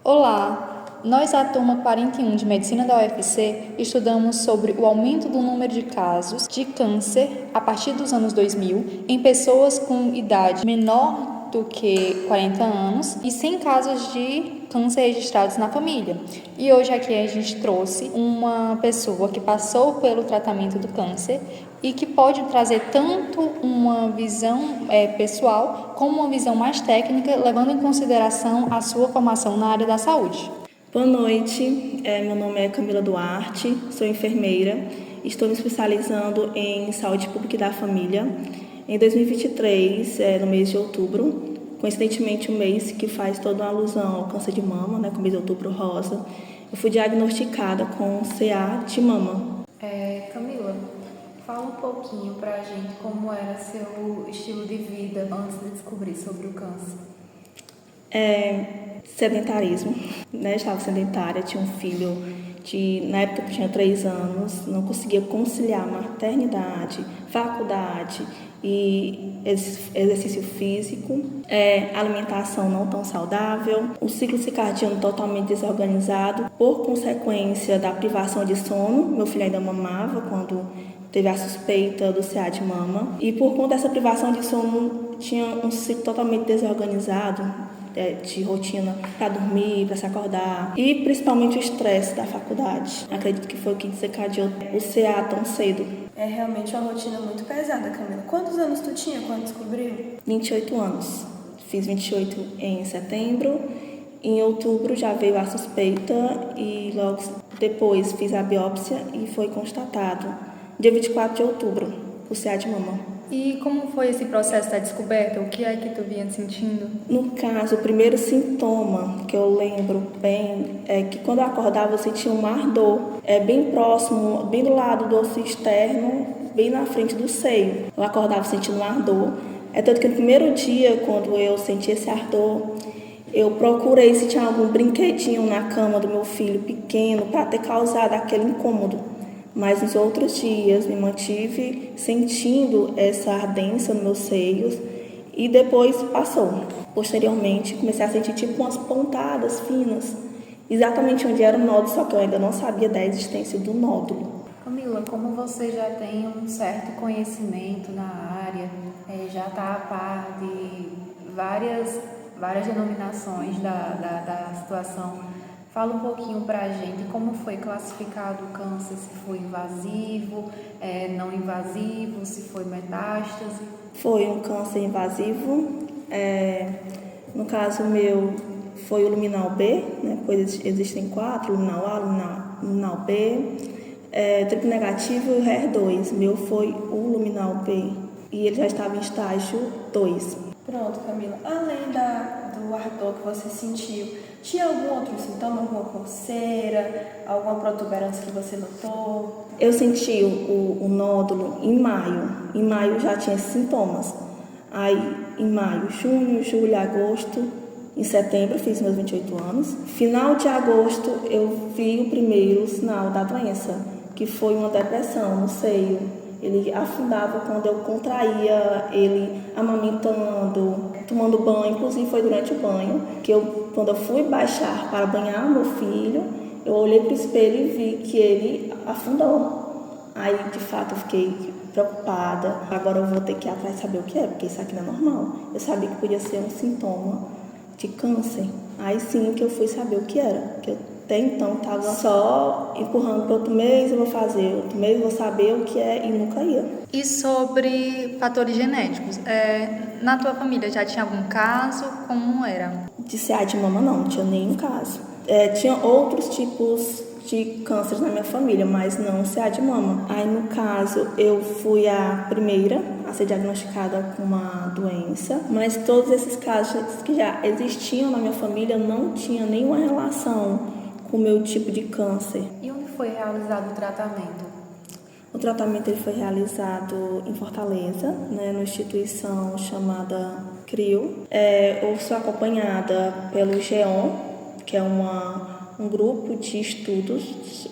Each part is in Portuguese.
Olá! Nós, a turma 41 de Medicina da UFC, estudamos sobre o aumento do número de casos de câncer a partir dos anos 2000 em pessoas com idade menor do que 40 anos e sem casos de câncer registrados na família. E hoje aqui a gente trouxe uma pessoa que passou pelo tratamento do câncer e que pode trazer tanto uma visão pessoal como uma visão mais técnica, levando em consideração a sua formação na área da saúde. Boa noite, meu nome é Camila Duarte, sou enfermeira, estou me especializando em saúde pública e da família. Em 2023, no mês de outubro, coincidentemente o mês que faz toda uma alusão ao câncer de mama, com o mês de outubro rosa, eu fui diagnosticada com CA de mama. Camila, fala um pouquinho pra gente como era seu estilo de vida antes de descobrir sobre o câncer. Sedentarismo, Estava sedentária, tinha um filho na época eu tinha 3 anos, não conseguia conciliar maternidade, faculdade e exercício físico, alimentação não tão saudável, o ciclo circadiano totalmente desorganizado, por consequência da privação de sono. Meu filho ainda mamava quando teve a suspeita do CA de mama, e por conta dessa privação de sono tinha um ciclo totalmente desorganizado, de rotina para dormir, para se acordar, e principalmente o estresse da faculdade. Acredito que foi o que desencadeou o CA tão cedo. É realmente uma rotina muito pesada, Camila. Quantos anos tu tinha quando descobriu? 28 anos. Fiz 28 em setembro. Em outubro já veio a suspeita e logo depois fiz a biópsia e foi constatado, dia 24 de outubro, o CA de mama. E como foi esse processo da descoberta? O que é que tu vinha sentindo? No caso, o primeiro sintoma que eu lembro bem é que quando eu acordava eu sentia um ardor, bem próximo, bem do lado do osso externo, bem na frente do seio. Eu acordava sentindo um ardor. Tanto que no primeiro dia, quando eu senti esse ardor, eu procurei se tinha algum brinquedinho na cama do meu filho pequeno para ter causado aquele incômodo. Mas nos outros dias me mantive sentindo essa ardência nos meus seios e depois passou. Posteriormente comecei a sentir tipo umas pontadas finas, exatamente onde era o nódulo, só que eu ainda não sabia da existência do nódulo. Camila, como você já tem um certo conhecimento na área, já está a par de várias denominações da situação, fala um pouquinho para a gente como foi classificado o câncer, se foi invasivo, não invasivo, se foi metástase. Foi um câncer invasivo, no caso meu foi o luminal B, pois existem 4, luminal A, luminal B, triplo negativo e o HER2. Meu foi o luminal B e ele já estava em estágio 2. Pronto, Camila. Além do ardor que você sentiu, tinha algum outro sintoma, alguma coceira, alguma protuberância que você notou? Eu senti o nódulo em maio. Em maio já tinha sintomas. Aí, em maio, junho, julho, agosto. Em setembro, fiz meus 28 anos. Final de agosto, eu vi o primeiro sinal da doença, que foi uma depressão no seio. Ele afundava quando eu contraía ele amamentando, tomando banho. Inclusive foi durante o banho que quando eu fui baixar para banhar meu filho, eu olhei para o espelho e vi que ele afundou. Aí de fato eu fiquei preocupada. Agora eu vou ter que ir atrás saber o que é, porque isso aqui não é normal. Eu sabia que podia ser um sintoma de câncer. Aí sim que eu fui saber o que era, que eu até então estava só empurrando para outro mês eu vou fazer, outro mês eu vou saber o que é e nunca ia. E sobre fatores genéticos, na tua família já tinha algum caso? Como era? De CA de mama não tinha nenhum caso. Tinha outros tipos de cânceres na minha família, mas não CA de mama. Aí no caso eu fui a primeira a ser diagnosticada com uma doença, mas todos esses casos que já existiam na minha família não tinha nenhuma relação com o meu tipo de câncer. E onde foi realizado o tratamento? O tratamento ele foi realizado em Fortaleza, numa instituição chamada CRIO. Eu sou acompanhada pelo GEON, que é um grupo de estudos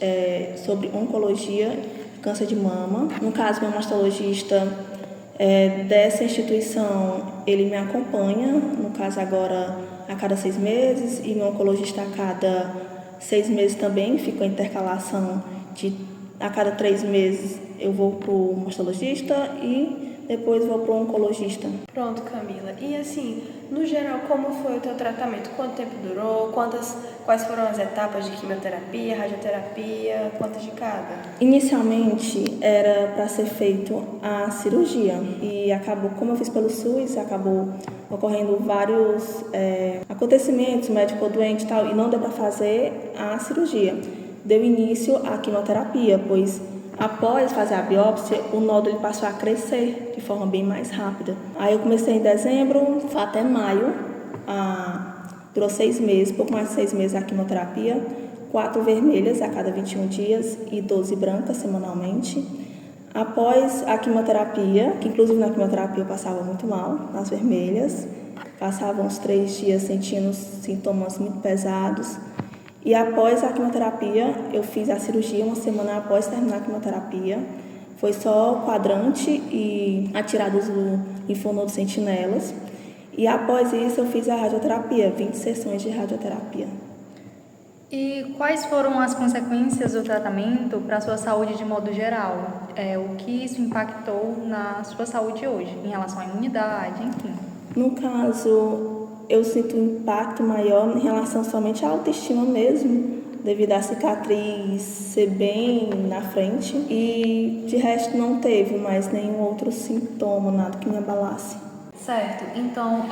sobre oncologia e câncer de mama. No caso, meu mastologista dessa instituição, ele me acompanha, no caso agora a cada 6 meses e meu oncologista a cada 6 meses também. Fica a intercalação de a cada 3 meses eu vou para o mastologista e depois vou para o oncologista. Pronto, Camila. E assim, no geral, como foi o teu tratamento? Quanto tempo durou? Quais foram as etapas de quimioterapia, radioterapia? Quantas de cada? Inicialmente era para ser feito a cirurgia e acabou, como eu fiz pelo SUS, acabou ocorrendo vários acontecimentos, médico doente e tal, e não deu para fazer a cirurgia. Deu início à quimioterapia, pois após fazer a biópsia, o nódulo passou a crescer de forma bem mais rápida. Aí eu comecei em dezembro, foi até maio, durou 6 meses, pouco mais de 6 meses a quimioterapia, 4 vermelhas a cada 21 dias e 12 brancas semanalmente. Após a quimioterapia, que inclusive na quimioterapia eu passava muito mal, nas vermelhas, passava uns 3 dias sentindo sintomas muito pesados. E após a quimioterapia, eu fiz a cirurgia uma semana após terminar a quimioterapia. Foi só quadrante e atirados do linfonodo sentinelas. E após isso, eu fiz a radioterapia, 20 sessões de radioterapia. E quais foram as consequências do tratamento para a sua saúde de modo geral? O que isso impactou na sua saúde hoje, em relação à imunidade, enfim? No caso, eu sinto um impacto maior em relação somente à autoestima mesmo, devido à cicatriz ser bem na frente. E de resto não teve mais nenhum outro sintoma, nada que me abalasse. Certo, então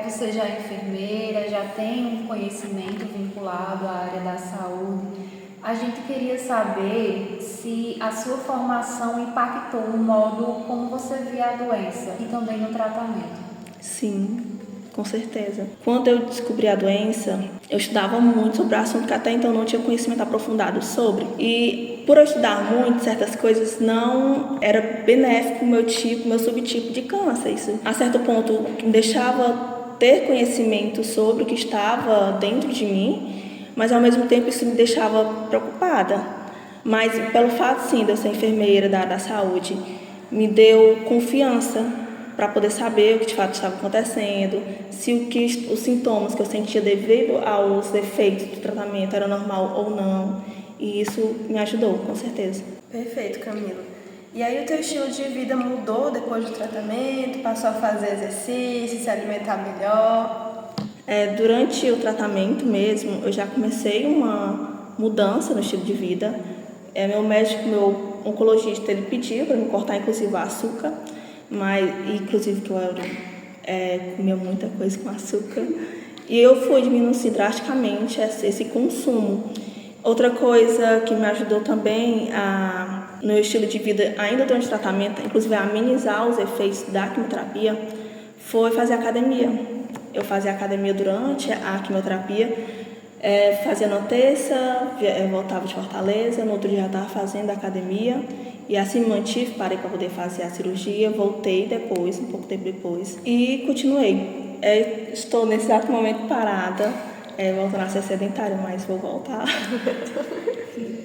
você já é enfermeira, já tem um conhecimento vinculado à área da saúde. A gente queria saber se a sua formação impactou no modo como você via a doença e também no tratamento. Sim, com certeza. Quando eu descobri a doença, eu estudava muito sobre o assunto que até então não tinha conhecimento aprofundado sobre. E por eu estudar muito certas coisas, não era benéfico o meu subtipo de câncer. Isso, a certo ponto, me deixava ter conhecimento sobre o que estava dentro de mim, mas ao mesmo tempo isso me deixava preocupada. Mas pelo fato, sim, de eu ser enfermeira da área da saúde, me deu confiança para poder saber o que de fato estava acontecendo, se os sintomas que eu sentia devido aos efeitos do tratamento era normal ou não. E isso me ajudou, com certeza. Perfeito, Camila. E aí o teu estilo de vida mudou depois do tratamento? Passou a fazer exercício, se alimentar melhor? Durante o tratamento mesmo, eu já comecei uma mudança no estilo de vida. Meu médico, meu oncologista, ele pediu para me cortar inclusive o açúcar, mas inclusive que eu comia muita coisa com açúcar. E eu fui diminuindo drasticamente esse consumo. Outra coisa que me ajudou também no meu estilo de vida, ainda durante o tratamento, inclusive a amenizar os efeitos da quimioterapia, foi fazer academia. Eu fazia academia durante a quimioterapia, fazia na terça, voltava de Fortaleza, no outro dia já estava fazendo academia, e assim me mantive, parei para poder fazer a cirurgia, voltei depois, um pouco tempo depois, e continuei. Estou nesse exato momento parada, voltando a ser sedentária, mas vou voltar.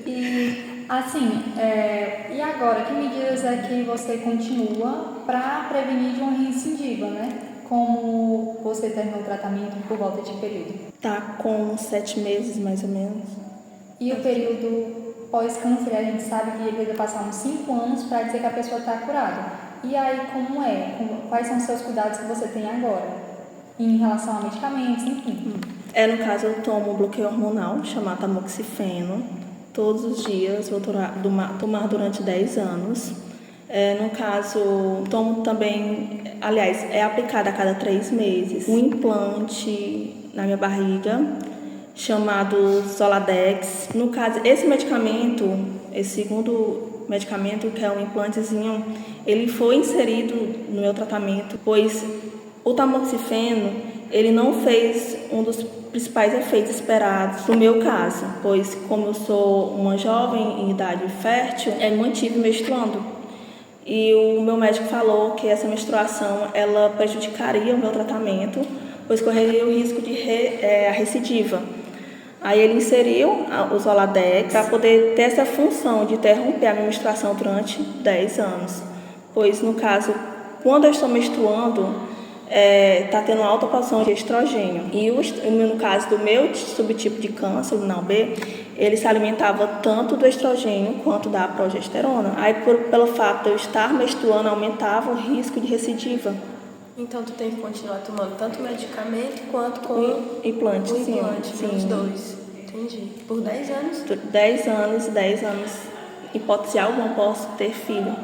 E assim, e agora, que medidas é que você continua para prevenir de uma recidiva, né? Como você terminou o tratamento por volta de período? Tá com 7 meses, mais ou menos. E o período pós-câncer, a gente sabe que ele vai passar uns 5 anos para dizer que a pessoa está curada. E aí, como é? Quais são os seus cuidados que você tem agora? Em relação a medicamentos, enfim. No caso, eu tomo um bloqueio hormonal chamado tamoxifeno. Todos os dias, vou tomar durante 10 anos. No caso, tomo também, aliás, é aplicado a cada 3 meses, um implante na minha barriga, chamado Zoladex. No caso, esse segundo medicamento, que é um implantezinho, ele foi inserido no meu tratamento, pois o tamoxifeno, ele não fez um dos principais efeitos esperados no meu caso, pois como eu sou uma jovem em idade fértil, eu mantive menstruando. E o meu médico falou que essa menstruação, ela prejudicaria o meu tratamento, pois correria o risco de recidiva. Aí ele inseriu o Zoladex para poder ter essa função de interromper a minha menstruação durante 10 anos. Pois, no caso, quando eu estou menstruando, está tendo alta produção de estrogênio. E no caso do meu subtipo de câncer, o luminal B, ele se alimentava tanto do estrogênio quanto da progesterona. Aí, pelo fato de eu estar menstruando, aumentava o risco de recidiva. Então, tu tem que continuar tomando tanto medicamento quanto com o implante, o sim. implante, os dois. Entendi. Por 10 anos? 10 anos. Hipótese alguma, posso ter filho,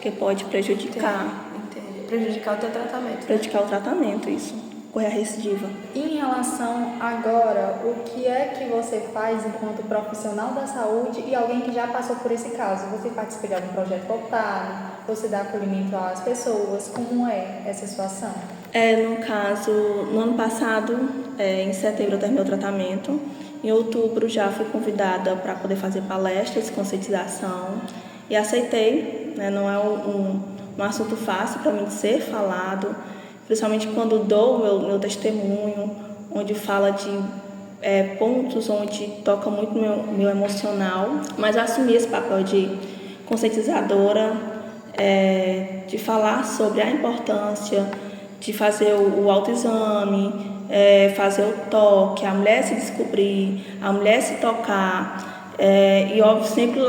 que pode prejudicar. Entendi. Prejudicar o teu tratamento. Prejudicar o tratamento, isso. Correr a recidiva. E em relação agora, o que é que você faz enquanto profissional da saúde e alguém que já passou por esse caso? Você participa de algum projeto voltado? Você dá acolhimento às pessoas? Como é essa situação? No caso, no ano passado, em setembro eu terminei o tratamento. Em outubro já fui convidada para poder fazer palestras de conscientização e aceitei, né? Não é um assunto fácil para mim de ser falado, principalmente quando dou meu testemunho, onde fala de pontos onde toca muito meu emocional, mas assumir esse papel de conscientizadora, de falar sobre a importância de fazer o autoexame, fazer o toque, a mulher se descobrir, a mulher se tocar, e óbvio sempre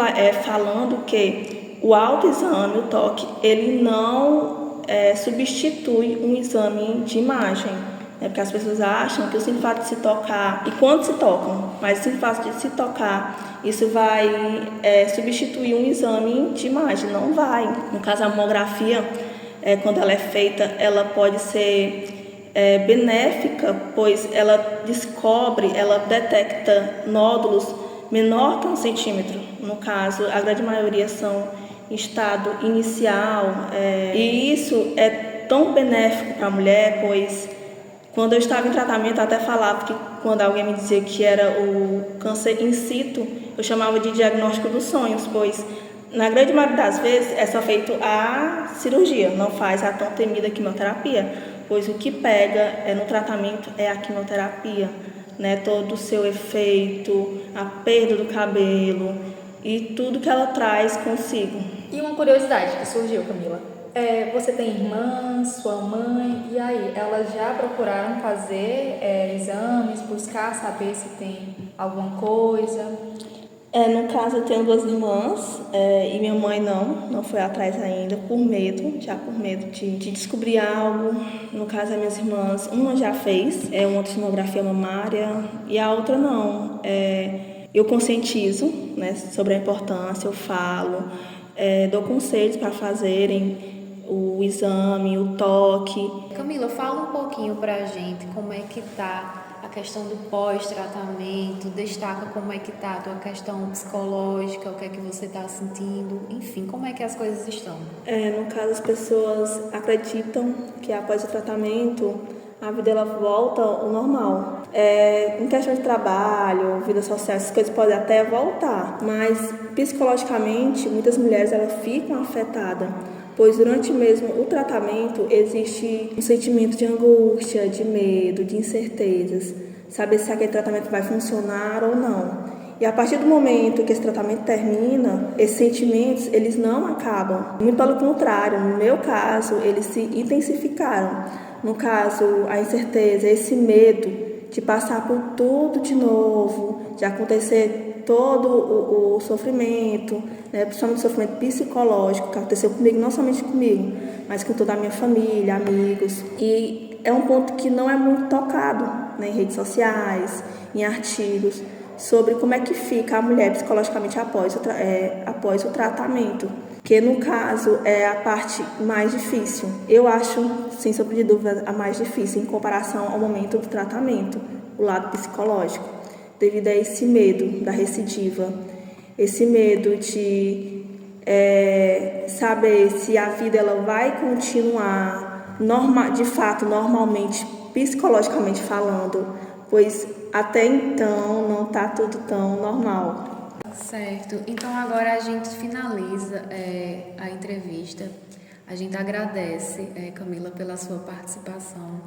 falando que o autoexame, o toque, ele não substitui um exame de imagem, né? Porque as pessoas acham que o simples fato de se tocar, e quando se tocam, mas o simples fato de se tocar, isso vai substituir um exame de imagem, não vai. No caso, a mamografia, quando ela é feita, ela pode ser benéfica, pois ela descobre, ela detecta nódulos menor que 1 centímetro. No caso, a grande maioria são em estado inicial, e isso é tão benéfico para a mulher, pois quando eu estava em tratamento, eu até falava que quando alguém me dizia que era o câncer in situ, eu chamava de diagnóstico dos sonhos, pois na grande maioria das vezes é só feito a cirurgia, não faz a tão temida quimioterapia, pois o que pega no tratamento é a quimioterapia, né? Todo o seu efeito, a perda do cabelo e tudo que ela traz consigo. E uma curiosidade que surgiu, Camila. Você tem irmãs, sua mãe, e aí, elas já procuraram fazer exames, buscar saber se tem alguma coisa? No caso, eu tenho 2 irmãs e minha mãe não foi atrás ainda, por medo de descobrir algo. No caso, as minhas irmãs, uma já fez uma tomografia mamária e a outra não. Eu conscientizo, né, sobre a importância, eu falo, dou conselhos para fazerem o exame, o toque. Camila, fala um pouquinho pra gente como é que tá a questão do pós-tratamento, destaca como é que tá a tua questão psicológica, o que é que você tá sentindo, enfim, como é que as coisas estão? No caso, as pessoas acreditam que após o tratamento a vida ela volta ao normal. Em questão de trabalho, vida social, essas coisas podem até voltar, mas psicologicamente muitas mulheres elas ficam afetadas, pois durante mesmo o tratamento existe um sentimento de angústia, de medo, de incertezas, saber se aquele tratamento vai funcionar ou não. E a partir do momento que esse tratamento termina, esses sentimentos, eles não acabam. Muito pelo contrário, no meu caso, eles se intensificaram. No caso, a incerteza, esse medo de passar por tudo de novo, de acontecer todo o sofrimento, né, principalmente o sofrimento psicológico, que aconteceu comigo, não somente comigo, mas com toda a minha família, amigos. E é um ponto que não é muito tocado, né, em redes sociais, em artigos, sobre como é que fica a mulher psicologicamente após o tratamento, que no caso é a parte mais difícil. Eu acho, sem sombra de dúvida, a mais difícil em comparação ao momento do tratamento, o lado psicológico, devido a esse medo da recidiva, esse medo de saber se a vida ela vai continuar de fato, normalmente, psicologicamente falando, pois até então não está tudo tão normal. Certo, então agora a gente finaliza a entrevista. A gente agradece, Camila, pela sua participação.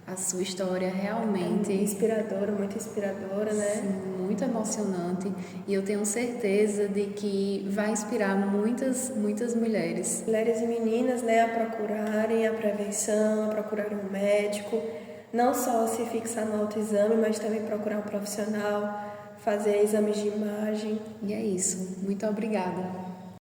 A sua história realmente... Inspiradora, muito inspiradora, né? Sim, muito emocionante e eu tenho certeza de que vai inspirar muitas mulheres. Mulheres e meninas, né, a procurarem a prevenção, a procurarem um médico, não só se fixar no autoexame, mas também procurar um profissional, fazer exames de imagem. E é isso. Muito obrigada.